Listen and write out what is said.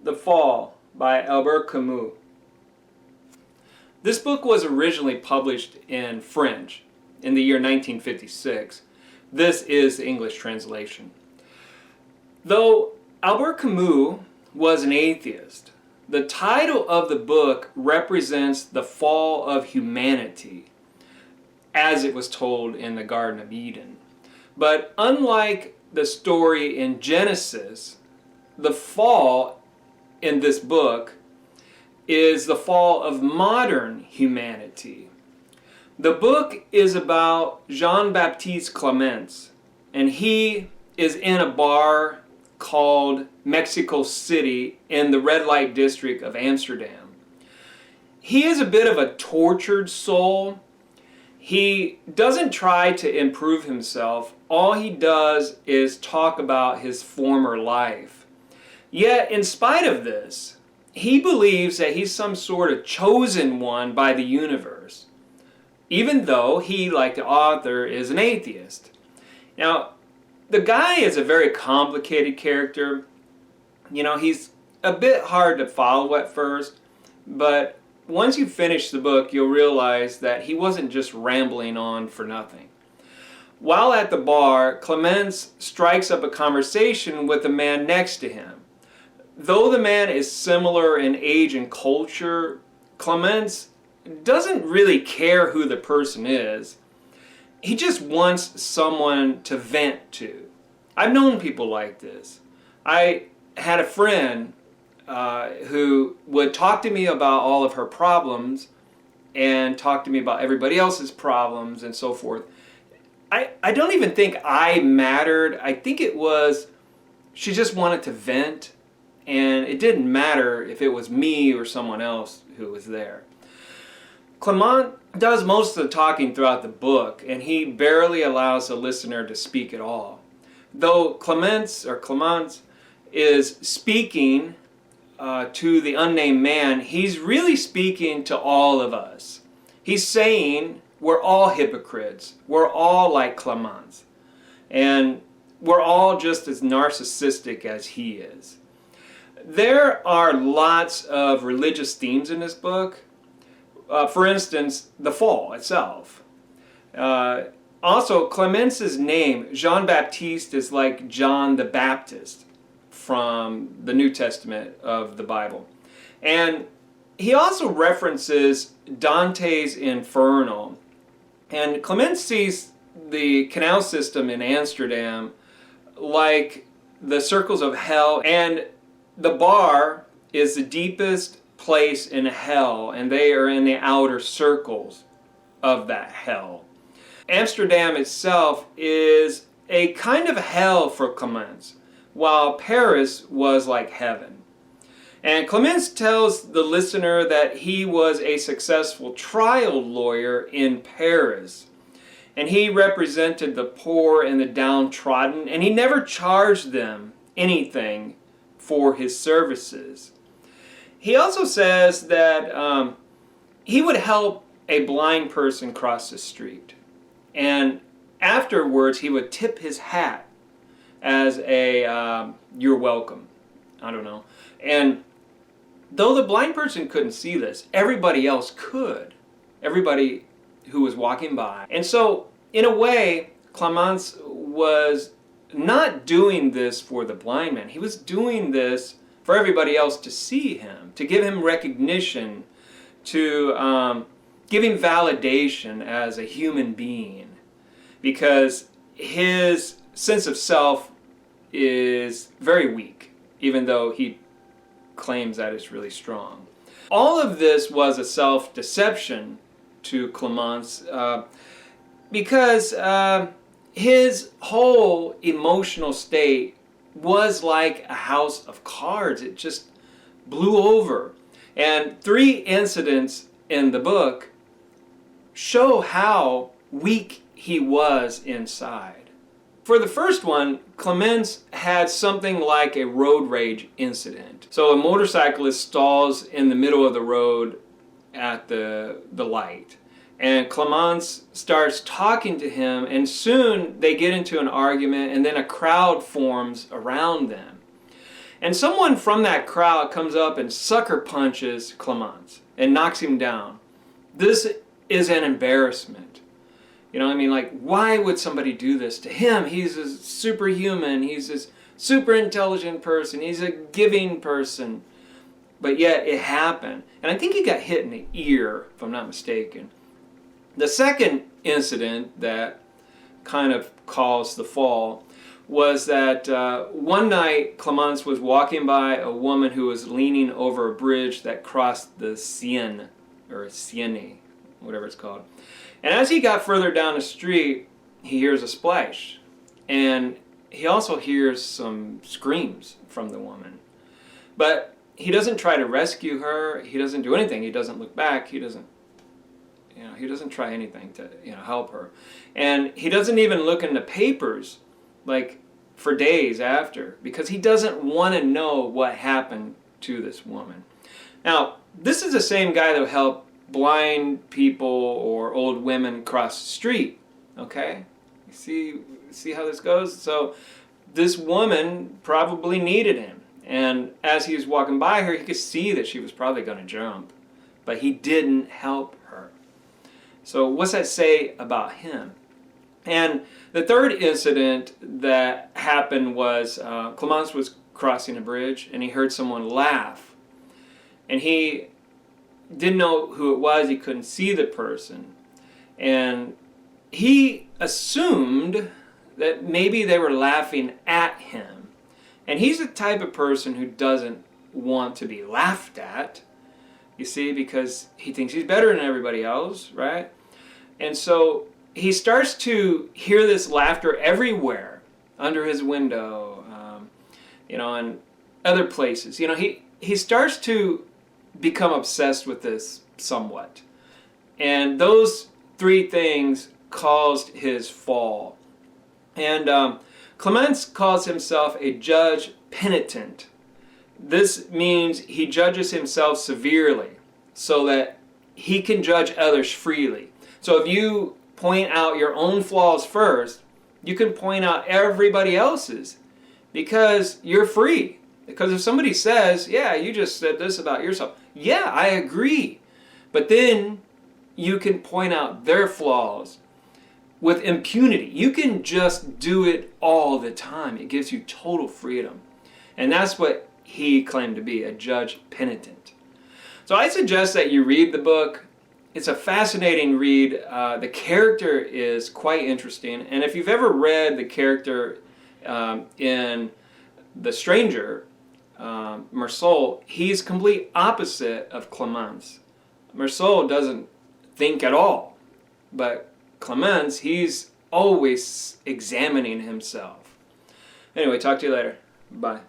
The Fall by Albert Camus. This book was originally published in French in the year 1956. This is the English translation. Though Albert Camus was an atheist, the title of the book represents the fall of humanity as it was told in the Garden of Eden. But unlike the story in Genesis, the fall in this book is the fall of modern humanity. The book is about Jean-Baptiste Clamence, and he is in a bar called Mexico City in the red light district of Amsterdam. He is a bit of a tortured soul. He doesn't try to improve himself. All he does is talk about his former life. Yet, in spite of this, he believes that he's some sort of chosen one by the universe, even though he, like the author, is an atheist. Now, the guy is a very complicated character. You know, he's a bit hard to follow at first, but once you finish the book, you'll realize that he wasn't just rambling on for nothing. While at the bar, Clamence strikes up a conversation with the man next to him. Though the man is similar in age and culture, Clamence doesn't really care who the person is. He just wants someone to vent to. I've known people like this. I had a friend who would talk to me about all of her problems and talk to me about everybody else's problems and so forth. I don't even think I mattered. I think it was she just wanted to vent, and it didn't matter if it was me or someone else who was there. Clamence does most of the talking throughout the book, and he barely allows the listener to speak at all. Though Clamence is speaking to the unnamed man, he's really speaking to all of us. He's saying we're all hypocrites. We're all like Clamence. And we're all just as narcissistic as he is. There are lots of religious themes in this book. For instance, the fall itself. Also, Clamence's name, Jean-Baptiste, is like John the Baptist from the New Testament of the Bible. And he also references Dante's Inferno. And Clamence sees the canal system in Amsterdam like the circles of hell, and the bar is the deepest place in hell, and they are in the outer circles of that hell. Amsterdam itself is a kind of hell for Clamence, while Paris was like heaven. And Clamence tells the listener that he was a successful trial lawyer in Paris. And he represented the poor and the downtrodden, and he never charged them anything for his services. He also says that he would help a blind person cross the street. And afterwards, he would tip his hat as a, you're welcome. I don't know. And though the blind person couldn't see this, everybody else could. Everybody who was walking by. And so, in a way, Clamence was not doing this for the blind man. He was doing this for everybody else to see him, to give him recognition, to give him validation as a human being. Because his sense of self is very weak, even though he claims that it's really strong. All of this was a self-deception to Clamence because his whole emotional state was like a house of cards. It just blew over. And 3 incidents in the book show how weak he was inside. For the first one, Clamence had something like a road rage incident. So a motorcyclist stalls in the middle of the road at the light. And Clamence starts talking to him, and soon they get into an argument, and then a crowd forms around them. And someone from that crowd comes up and sucker punches Clamence and knocks him down. This is an embarrassment. You know, I mean, like, why would somebody do this to him? He's a superhuman. He's this super intelligent person. He's a giving person. But yet it happened. And I think he got hit in the ear, if I'm not mistaken. The second incident that kind of caused the fall was that one night Clamence was walking by a woman who was leaning over a bridge that crossed the Seine, or Seine, whatever it's called. And as he got further down the street, he hears a splash. And he also hears some screams from the woman. But he doesn't try to rescue her. He doesn't do anything. He doesn't look back. He doesn't try anything to, help her. And he doesn't even look in the papers, like, for days after, because he doesn't want to know what happened to this woman. Now, this is the same guy that helped blind people or old women cross the street. Okay? You see how this goes? So this woman probably needed him. And as he was walking by her, he could see that she was probably going to jump. But he didn't help her. So what's that say about him? And the third incident that happened was Clamence was crossing a bridge and he heard someone laugh. And he didn't know who it was. He couldn't see the person. And he assumed that maybe they were laughing at him. And he's the type of person who doesn't want to be laughed at, you see, because he thinks he's better than everybody else, right? And so he starts to hear this laughter everywhere, under his window, and other places. He starts to become obsessed with this somewhat. And those three things caused his fall. And Clamence calls himself a judge penitent. This means he judges himself severely so that he can judge others freely. So if you point out your own flaws first, you can point out everybody else's because you're free. Because if somebody says, yeah, you just said this about yourself, yeah, I agree. But then you can point out their flaws with impunity. You can just do it all the time. It gives you total freedom. And that's what he claimed to be, a judge penitent. So I suggest that you read the book. It's a fascinating read. The character is quite interesting. And if you've ever read the character in The Stranger, Meursault, he's complete opposite of Clamence. Meursault doesn't think at all. But Clamence, he's always examining himself. Anyway, talk to you later. Bye.